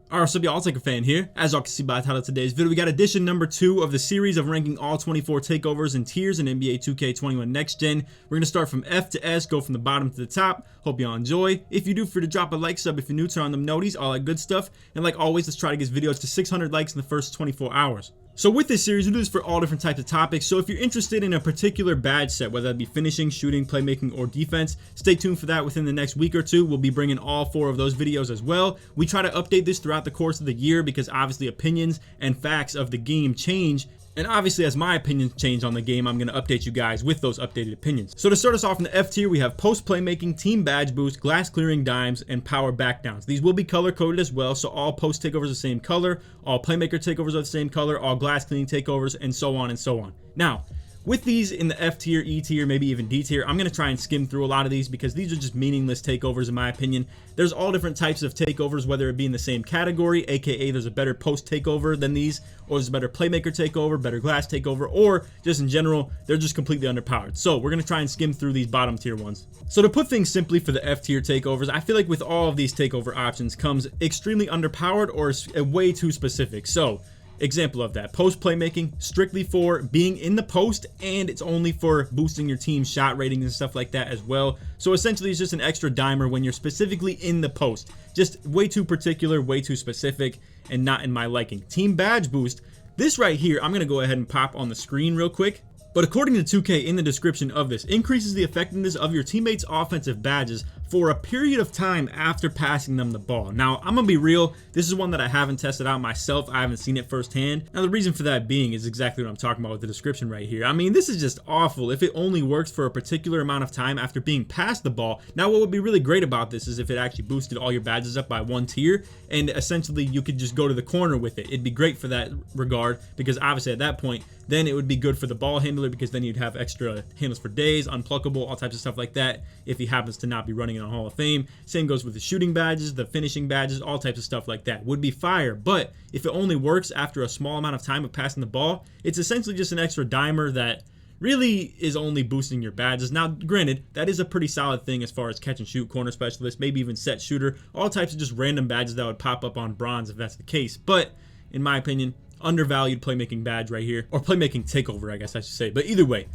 Alright, so y'all, LakerFan here. As y'all can see by the title of today's video, we got edition number 2 of the series of ranking all 24 takeovers and tiers in NBA 2K21 Next Gen. We're going to start from F to S, go from the bottom to the top. Hope y'all enjoy. If you do, feel free to drop a like, sub if you're new, turn on them noties, all that good stuff. And like always, let's try to get videos to 600 likes in the first 24 hours. So with this series, we do this for all different types of topics. So if you're interested in a particular badge set, whether that be finishing, shooting, playmaking, or defense, stay tuned for that within the next week or two. We'll be bringing all 4 of those videos as well. We try to update this throughout the course of the year because obviously opinions and facts of the game change. And obviously, as my opinions change on the game, I'm going to update you guys with those updated opinions. So to start us off in the F tier, we have post playmaking, team badge boost, glass clearing dimes, and power backdowns. These will be color coded as well, so all post takeovers are the same color, all playmaker takeovers are the same color, all glass cleaning takeovers, and so on and so on. Now, with these in the F tier, E tier, maybe even D tier, I'm going to try and skim through a lot of these because these are just meaningless takeovers in my opinion. There's all different types of takeovers, whether it be in the same category, aka there's a better post takeover than these, or there's a better playmaker takeover, better glass takeover, or just in general, they're just completely underpowered. So we're going to try and skim through these bottom tier ones. So to put things simply for the F tier takeovers, I feel like with all of these takeover options comes extremely underpowered or way too specific. So example of that, post playmaking, strictly for being in the post, and it's only for boosting your team's shot ratings and stuff like that as well. So essentially it's just an extra dimer when you're specifically in the post. Just way too particular, way too specific, and not in my liking. Team badge boost, this right here, I'm going to go ahead and pop on the screen real quick. But according to 2K in the description of this, increases the effectiveness of your teammates' offensive badges for a period of time after passing them the ball. Now, I'm gonna be real, this is one that I haven't tested out myself. I haven't seen it firsthand. Now, the reason for that being is exactly what I'm talking about with the description right here. I mean, this is just awful if it only works for a particular amount of time after being passed the ball. Now, what would be really great about this is if it actually boosted all your badges up by 1 tier, and essentially you could just go to the corner with it. It'd be great for that regard because obviously at that point, then it would be good for the ball handler because then you'd have extra handles for days, unpluckable, all types of stuff like that if he happens to not be running in a Hall of Fame. Same goes with the shooting badges, the finishing badges, all types of stuff like that. Would be fire, but if it only works after a small amount of time of passing the ball, it's essentially just an extra dimer that really is only boosting your badges. Now, granted, that is a pretty solid thing as far as catch and shoot, corner specialist, maybe even set shooter, all types of just random badges that would pop up on bronze if that's the case. But in my opinion, undervalued playmaking badge right here, or playmaking takeover, I guess I should say. But either way,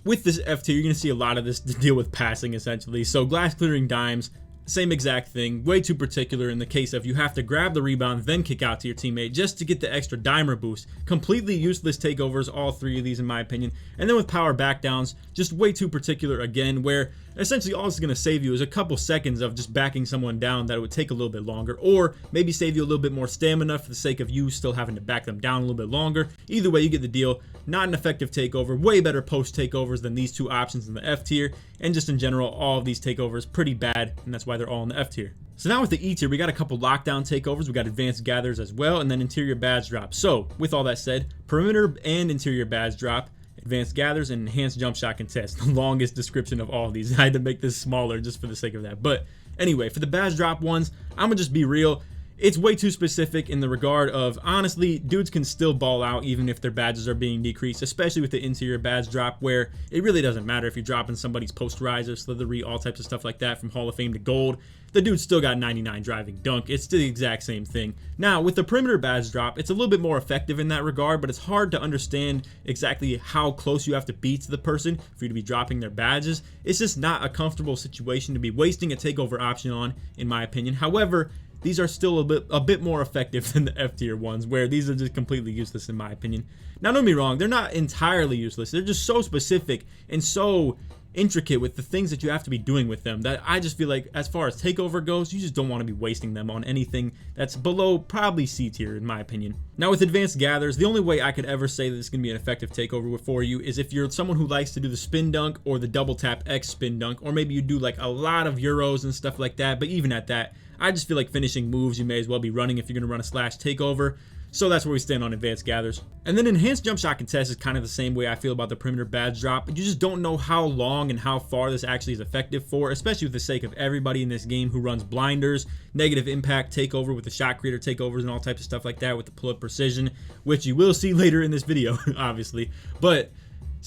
with this F tier, you're going to see a lot of this to deal with passing essentially. So glass clearing dimes, same exact thing, way too particular in the case of you have to grab the rebound, then kick out to your teammate just to get the extra dimer boost. Completely useless takeovers, all 3 of these in my opinion. And then with power backdowns, just way too particular again, where essentially all it's going to save you is a couple seconds of just backing someone down that it would take a little bit longer, or maybe save you a little bit more stamina for the sake of you still having to back them down a little bit longer. Either way, you get the deal. Not an effective takeover, way better post takeovers than these 2 options in the F tier, and just in general, all of these takeovers pretty bad, and that's why they're all in the F tier. So now with the E tier, we got a couple lockdown takeovers, we got advanced gatherers as well, and then interior badge drop. So with all that said, perimeter and interior badge drop, advanced gathers, and enhanced jump shot contest. The longest description of all of these. I had to make this smaller just for the sake of that. But anyway, for the badge drop ones, I'm gonna just be real. It's way too specific in the regard of, honestly, dudes can still ball out even if their badges are being decreased, especially with the interior badge drop, where it really doesn't matter if you're dropping somebody's posterizer, slithery, all types of stuff like that from Hall of Fame to gold. The dude's still got 99 driving dunk. It's the exact same thing. Now, with the perimeter badge drop, it's a little bit more effective in that regard, but it's hard to understand exactly how close you have to be to the person for you to be dropping their badges. It's just not a comfortable situation to be wasting a takeover option on, in my opinion. However, these are still a bit more effective than the F tier ones, where these are just completely useless in my opinion. Now, don't get me wrong, they're not entirely useless. They're just so specific and so intricate with the things that you have to be doing with them that I just feel like as far as takeover goes, you just don't want to be wasting them on anything that's below probably C tier in my opinion. Now with advanced gathers, the only way I could ever say that this is going to be an effective takeover for you is if you're someone who likes to do the spin dunk or the double tap X spin dunk, or maybe you do like a lot of euros and stuff like that. But even at that, I just feel like finishing moves you may as well be running if you're going to run a slash takeover. So that's where we stand on advanced gathers. And then enhanced jump shot contest is kind of the same way I feel about the perimeter badge drop, but you just don't know how long and how far this actually is effective for, especially with the sake of everybody in this game who runs blinders, negative impact takeover with the shot creator takeovers and all types of stuff like that with the pull-up precision, which you will see later in this video, obviously. But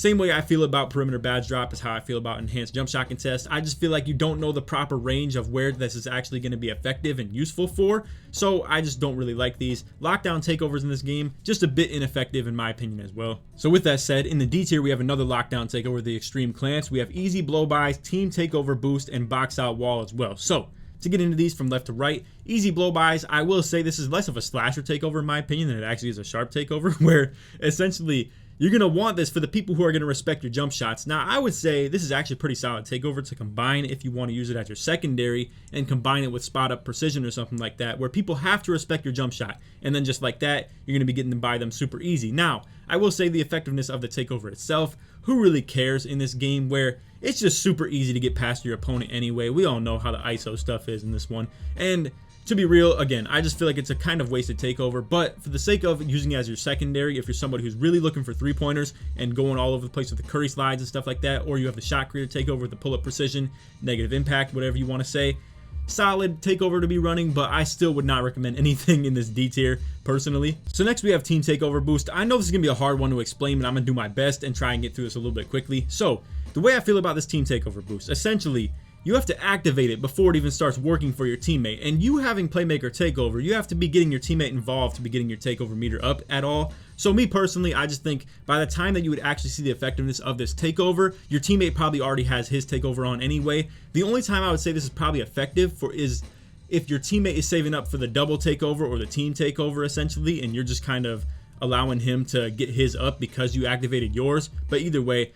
Same way I feel about perimeter badge drop is how I feel about enhanced jump shot contest. I just feel like you don't know the proper range of where this is actually going to be effective and useful for, so I just don't really like these. Lockdown takeovers in this game, just a bit ineffective in my opinion as well. So with that said, in the D tier we have another lockdown takeover, the extreme clamps. We have easy blow bys, team takeover boost, and box out wall as well. So to get into these from left to right, easy blow bys, I will say this is less of a slasher takeover in my opinion than it actually is a sharp takeover, where essentially you're going to want this for the people who are going to respect your jump shots. Now, I would say this is actually a pretty solid takeover to combine if you want to use it as your secondary and combine it with spot up precision or something like that, where people have to respect your jump shot. And then just like that, you're going to be getting by them super easy. Now, I will say the effectiveness of the takeover itself, who really cares in this game where it's just super easy to get past your opponent anyway. We all know how the ISO stuff is in this one. And to be real, again, I just feel like it's a kind of wasted takeover, but for the sake of using it as your secondary, if you're somebody who's really looking for three-pointers and going all over the place with the curry slides and stuff like that, or you have the shot creator takeover with the pull-up precision, negative impact, whatever you want to say, solid takeover to be running, but I still would not recommend anything in this D tier personally. So next we have team takeover boost. I know this is going to be a hard one to explain, but I'm going to do my best and try and get through this a little bit quickly. So the way I feel about this team takeover boost, essentially, you have to activate it before it even starts working for your teammate. And you having playmaker takeover, you have to be getting your teammate involved to be getting your takeover meter up at all. So me personally, I just think by the time that you would actually see the effectiveness of this takeover, your teammate probably already has his takeover on anyway. The only time I would say this is probably effective for is if your teammate is saving up for the double takeover or the team takeover essentially, and you're just kind of allowing him to get his up because you activated yours. But either way,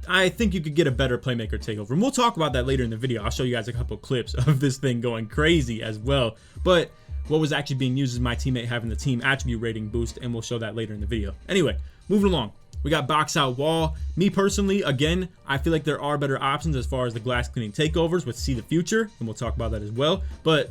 I think you could get a better playmaker takeover. And we'll talk about that later in the video. I'll show you guys a couple clips of this thing going crazy as well. But what was actually being used is my teammate having the team attribute rating boost, and we'll show that later in the video. Anyway, moving along. We got box out wall. Me personally, again, I feel like there are better options as far as the glass cleaning takeovers with See the Future, and we'll talk about that as well. But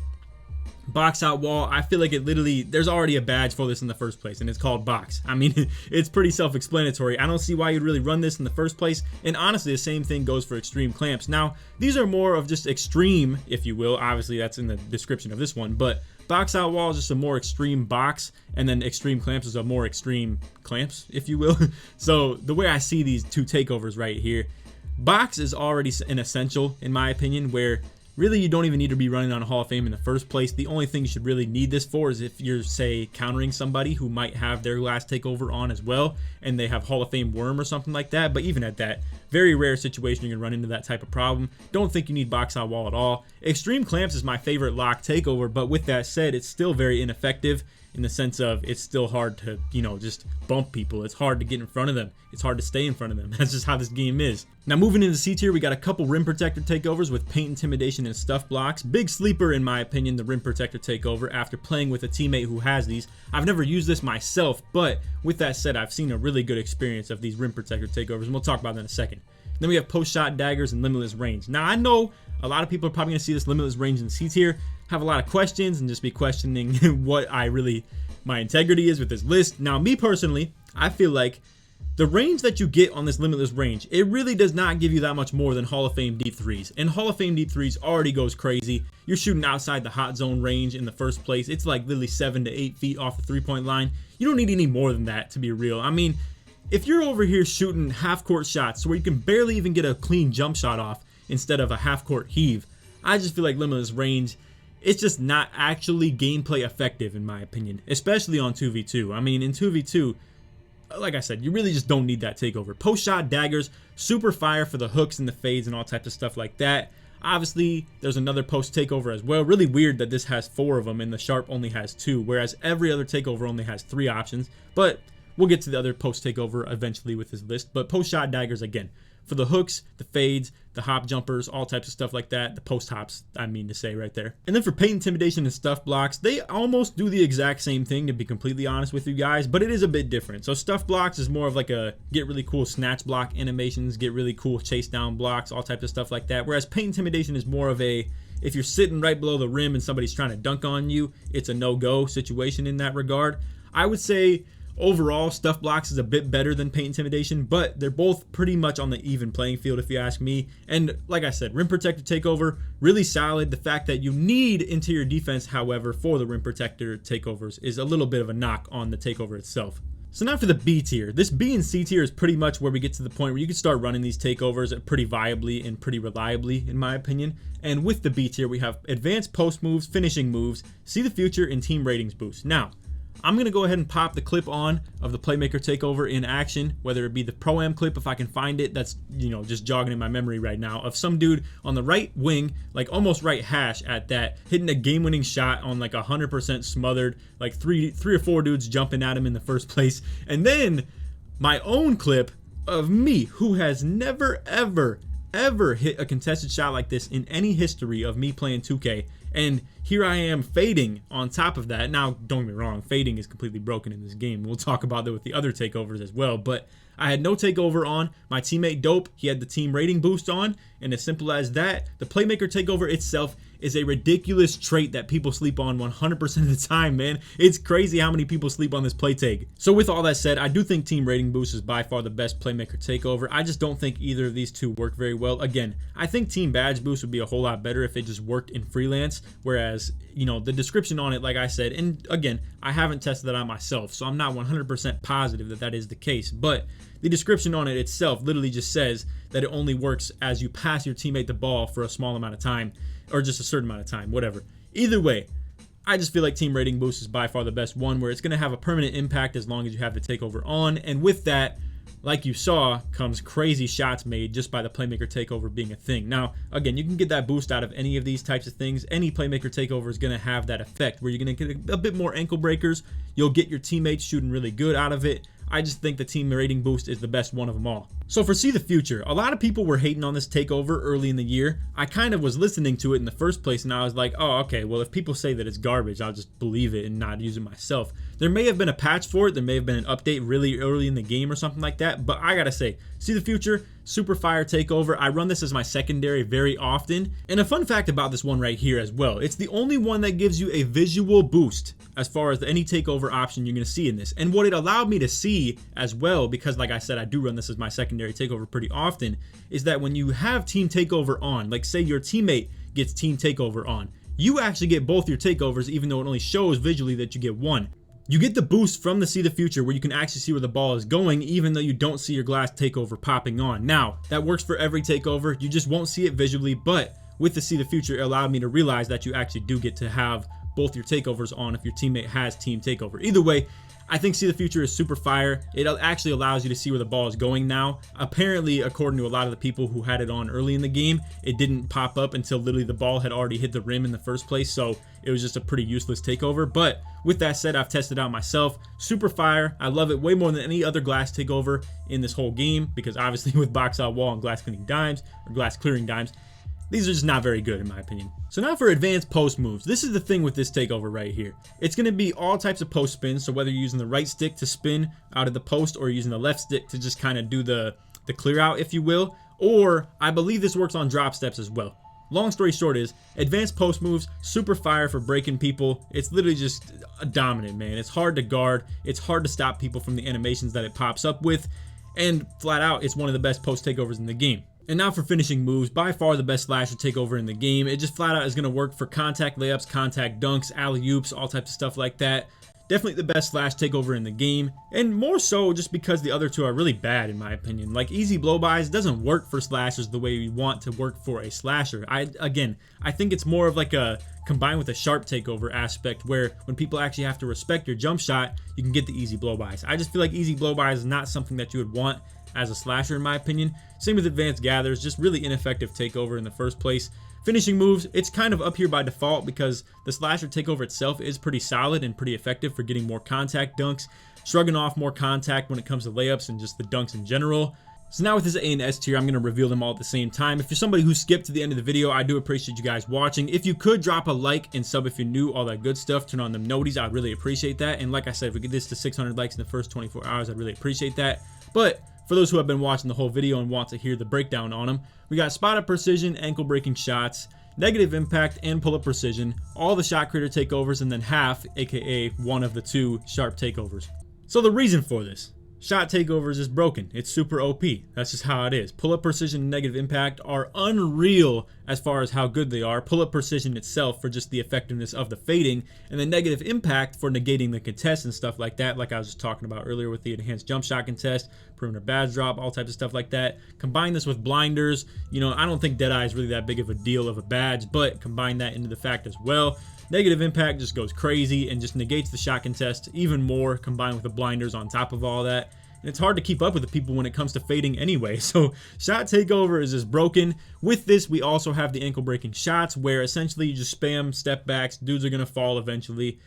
box out wall, I feel like it literally, there's already a badge for this in the first place, and it's called box. I mean, it's pretty self-explanatory. I don't see why you'd really run this in the first place, and honestly the same thing goes for extreme clamps. Now these are more of just extreme, if you will. Obviously that's in the description of this one, but box out wall is just a more extreme box, and then extreme clamps is a more extreme clamps, if you will. So the way I see these two takeovers right here, box is already an essential in my opinion, where really you don't even need to be running on Hall of Fame in the first place. The only thing you should really need this for is if you're, say, countering somebody who might have their last takeover on as well, and they have Hall of Fame worm or something like that. But even at that, very rare situation you're gonna run into that type of problem. Don't think you need box out wall at all. Extreme clamps is my favorite lock takeover, but with that said, it's still very ineffective in the sense of it's still hard to, you know, just bump people. It's hard to get in front of them. It's hard to stay in front of them. That's just how this game is. Now moving into C tier, we got a couple rim protector takeovers with paint intimidation and stuff blocks. Big sleeper in my opinion, the rim protector takeover after playing with a teammate who has these. I've never used this myself, but with that said, I've seen a really good experience of these rim protector takeovers, and we'll talk about that in a second. Then we have post shot daggers and limitless range. Now I know a lot of people are probably gonna see this limitless range in C tier, have a lot of questions, and just be questioning what my integrity is with this list. Now me personally, I feel like the range that you get on this limitless range, it really does not give you that much more than Hall of Fame deep threes. And Hall of Fame deep threes already goes crazy. You're shooting outside the hot zone range in the first place. It's like literally 7 to 8 feet off the three-point line. You don't need any more than that, to be real. I mean, if you're over here shooting half-court shots where you can barely even get a clean jump shot off instead of a half-court heave, I just feel like limitless range, it's just not actually gameplay effective in my opinion, especially on 2v2. I mean, in 2v2, like I said, you really just don't need that takeover. Post shot daggers, super fire for the hooks and the fades and all types of stuff like that. Obviously, there's another post takeover as well. Really weird that this has 4 of them and the sharp only has 2, whereas every other takeover only has 3 options. But we'll get to the other post takeover eventually with this list. But post shot daggers again, for the hooks, the fades, the hop jumpers, all types of stuff like that. The post hops, I mean to say right there. And then for paint intimidation and stuff blocks, they almost do the exact same thing, to be completely honest with you guys, but it is a bit different. So stuff blocks is more of like a get really cool snatch block animations, get really cool chase down blocks, all types of stuff like that. Whereas paint intimidation is more of a, if you're sitting right below the rim and somebody's trying to dunk on you, it's a no-go situation in that regard. I would say overall, stuff blocks is a bit better than paint intimidation, but they're both pretty much on the even playing field if you ask me. And like I said, rim protector takeover, really solid. The fact that you need interior defense, however, for the rim protector takeovers is a little bit of a knock on the takeover itself. So now for the B tier. This B and C tier is pretty much where we get to the point where you can start running these takeovers pretty viably and pretty reliably, in my opinion. And with the B tier, we have advanced post moves, finishing moves, see the future, and team ratings boost. Now, I'm going to go ahead and pop the clip on of the playmaker takeover in action, whether it be the Pro-Am clip if I can find it. That's, just jogging in my memory right now, of some dude on the right wing, like almost right hash at that, hitting a game-winning shot on like 100% smothered, like three or four dudes jumping at him in the first place. And then my own clip of me, who has never, ever hit a contested shot like this in any history of me playing 2K. And here I am fading on top of that. Now, don't get me wrong, fading is completely broken in this game. We'll talk about that with the other takeovers as well. But I had no takeover on. My teammate Dope, he had the team rating boost on. And as simple as that, the playmaker takeover itself is a ridiculous trait that people sleep on 100% of the time, man. It's crazy how many people sleep on this play take. So with all that said, I do think team rating boost is by far the best playmaker takeover. I just don't think either of these two work very well. Again, I think team badge boost would be a whole lot better if it just worked in freelance, whereas, the description on it, like I said, and again, I haven't tested that out myself, so I'm not 100% positive that that is the case, but the description on it itself literally just says that it only works as you pass your teammate the ball for a small amount of time, or just a certain amount of time, whatever. Either way, I just feel like team rating boost is by far the best one, where it's going to have a permanent impact as long as you have the takeover on. And with that, like you saw, comes crazy shots made just by the playmaker takeover being a thing. Now, again, you can get that boost out of any of these types of things. Any playmaker takeover is going to have that effect where you're going to get a bit more ankle breakers. You'll get your teammates shooting really good out of it. I just think the team rating boost is the best one of them all. So for see the future, a lot of people were hating on this takeover early in the year. I kind of was listening to it in the first place, and I was like, oh, okay, well, if people say that it's garbage, I'll just believe it and not use it myself. There may have been a patch for it. There may have been an update really early in the game or something like that, but I gotta say, see the future, super fire takeover. I run this as my secondary very often. And a fun fact about this one right here as well, it's the only one that gives you a visual boost as far as any takeover option you're going to see in this. And what it allowed me to see as well, because like I said, I do run this as my secondary takeover pretty often, is that when you have team takeover on, like say your teammate gets team takeover on, you actually get both your takeovers, even though it only shows visually that you get one. You get the boost from the see the future where you can actually see where the ball is going, even though you don't see your glass takeover popping on. Now, that works for every takeover. You just won't see it visually, but with the see the future, it allowed me to realize that you actually do get to have both your takeovers on if your teammate has team takeover. Either way, I think see the future is super fire. It actually allows you to see where the ball is going now. Apparently, according to a lot of the people who had it on early in the game, it didn't pop up until literally the ball had already hit the rim in the first place, so it was just a pretty useless takeover. But with that said, I've tested it out myself. Super fire. I love it way more than any other glass takeover in this whole game, because obviously with box out wall and glass cleaning dimes, or glass clearing dimes, these are just not very good in my opinion. So now for advanced post moves. This is the thing with this takeover right here. It's going to be all types of post spins. So whether you're using the right stick to spin out of the post or using the left stick to just kind of do the clear out, if you will. Or I believe this works on drop steps as well. Long story short is advanced post moves, super fire for breaking people. It's literally just dominant, man. It's hard to guard. It's hard to stop people from the animations that it pops up with. And flat out, it's one of the best post takeovers in the game. And now for finishing moves, by far the best slasher takeover in the game. It just flat out is going to work for contact layups, contact dunks, alley-oops, all types of stuff like that. Definitely the best slash takeover in the game, and more so just because the other two are really bad in my opinion. Like easy blow-bys doesn't work for slashers the way we want to work for a slasher. I think it's more of like a combined with a sharp takeover aspect where when people actually have to respect your jump shot, you can get the easy blow-bys. I just feel like easy blow-bys is not something that you would want as a slasher in my opinion. Same with advanced gathers, just really ineffective takeover in the first place. Finishing moves, it's kind of up here by default because the slasher takeover itself is pretty solid and pretty effective for getting more contact dunks, shrugging off more contact when it comes to layups and just the dunks in general. So now with this A and S tier, I'm going to reveal them all at the same time. If you're somebody who skipped to the end of the video, I do appreciate you guys watching. If you could drop a like and sub if you're new, all that good stuff, turn on them noties, I'd really appreciate that. And like I said, if we get this to 600 likes in the first 24 hours, I'd really appreciate that. But for those who have been watching the whole video and want to hear the breakdown on them, we got spot up precision, ankle breaking shots, negative impact, and pull up precision, all the shot creator takeovers, and then half, aka one of the two sharp takeovers. So the reason for this, Shot takeovers is broken. It's super OP. That's just how it is. Pull-up precision and negative impact are unreal as far as how good they are. Pull-up precision itself for just the effectiveness of the fading, and the negative impact for negating the contest and stuff like that, like I was just talking about earlier with the enhanced jump shot contest, perimeter badge drop, all types of stuff like that. Combine this with blinders. You know, I don't think Deadeye is really that big of a deal of a badge, but combine that into the fact as well. Negative impact just goes crazy and just negates the shot contest even more, combined with the blinders on top of all that. And it's hard to keep up with the people when it comes to fading anyway. So shot takeover is just broken. With this, we also have the ankle breaking shots, where essentially you just spam step backs. Dudes are going to fall eventually.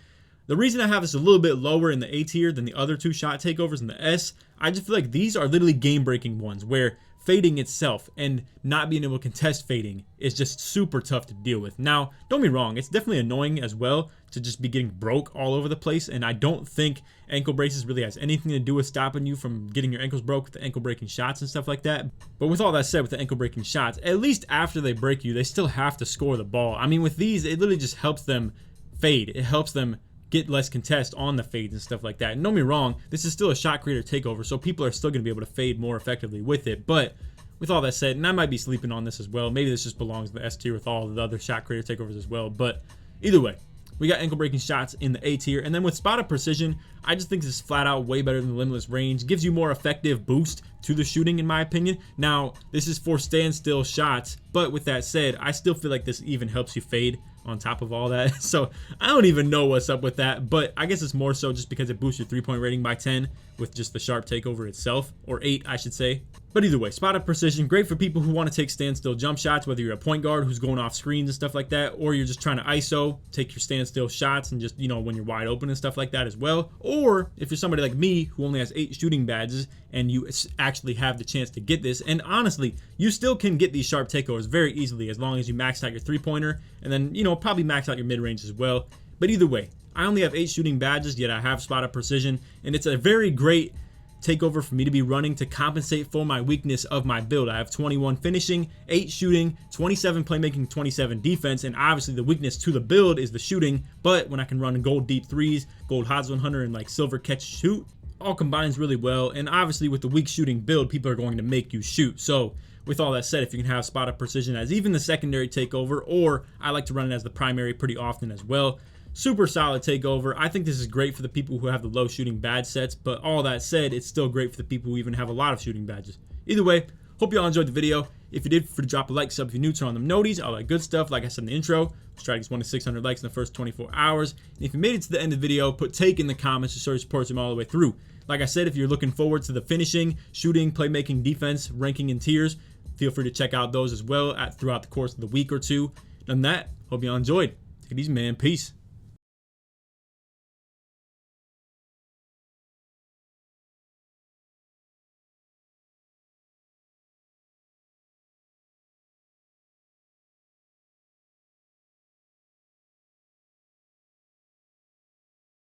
The reason I have this a little bit lower in the A tier than the other two shot takeovers in the S, I just feel like these are literally game breaking ones, where fading itself and not being able to contest fading is just super tough to deal with. Now, don't be wrong, it's definitely annoying as well to just be getting broke all over the place, and I don't think ankle braces really has anything to do with stopping you from getting your ankles broke with the ankle breaking shots and stuff like that. But with all that said, with the ankle breaking shots, at least after they break you, they still have to score the ball. I mean, with these, it literally just helps them fade. It helps them get less contest on the fades and stuff like that. And don't be wrong, this is still a shot creator takeover, so people are still going to be able to fade more effectively with it. But with all that said, and I might be sleeping on this as well, maybe this just belongs to the S tier with all of the other shot creator takeovers as well, but either way, we got ankle breaking shots in the A tier. And then with spotted precision, I just think this is flat out way better than limitless range. Gives you more effective boost to the shooting, in my opinion. Now, this is for standstill shots, but with that said, I still feel like this even helps you fade on top of all that. So I don't even know what's up with that, but I guess it's more so just because it boosts your 3-point rating by 10 with just the sharp takeover itself, or 8 I should say. But either way, spotted precision, great for people who want to take standstill jump shots, whether you're a point guard who's going off screens and stuff like that, or you're just trying to ISO, take your standstill shots and just, you know, when you're wide open and stuff like that as well. Or if you're somebody like me who only has 8 shooting badges and you actually have the chance to get this, and honestly, you still can get these sharp takeovers very easily as long as you max out your 3-pointer and then, you know, probably max out your mid-range as well. But either way, I only have 8 shooting badges, yet I have spotted precision, and it's a very great takeover for me to be running to compensate for my weakness of my build. I have 21 finishing, 8 shooting, 27 playmaking, 27 defense, and obviously the weakness to the build is the shooting. But when I can run gold deep threes, gold Hodge 100, and like silver catch shoot, all combines really well. And obviously with the weak shooting build, people are going to make you shoot. So with all that said, if you can have spotted precision as even the secondary takeover, or I like to run it as the primary pretty often as well, super solid takeover. I think this is great for the people who have the low shooting badge sets, but all that said, it's still great for the people who even have a lot of shooting badges. Either way, hope you all enjoyed the video. If you did, feel free to drop a like, sub if you're new, turn on them noties, all that good stuff. Like I said in the intro, let's try to get 1 to 600 likes in the first 24 hours. And if you made it to the end of the video, put take in the comments to show your support them all the way through. Like I said, if you're looking forward to the finishing, shooting, playmaking, defense, ranking, and tiers, feel free to check out those as well throughout the course of the week or two. And that, hope you all enjoyed. Take it easy, man. Peace.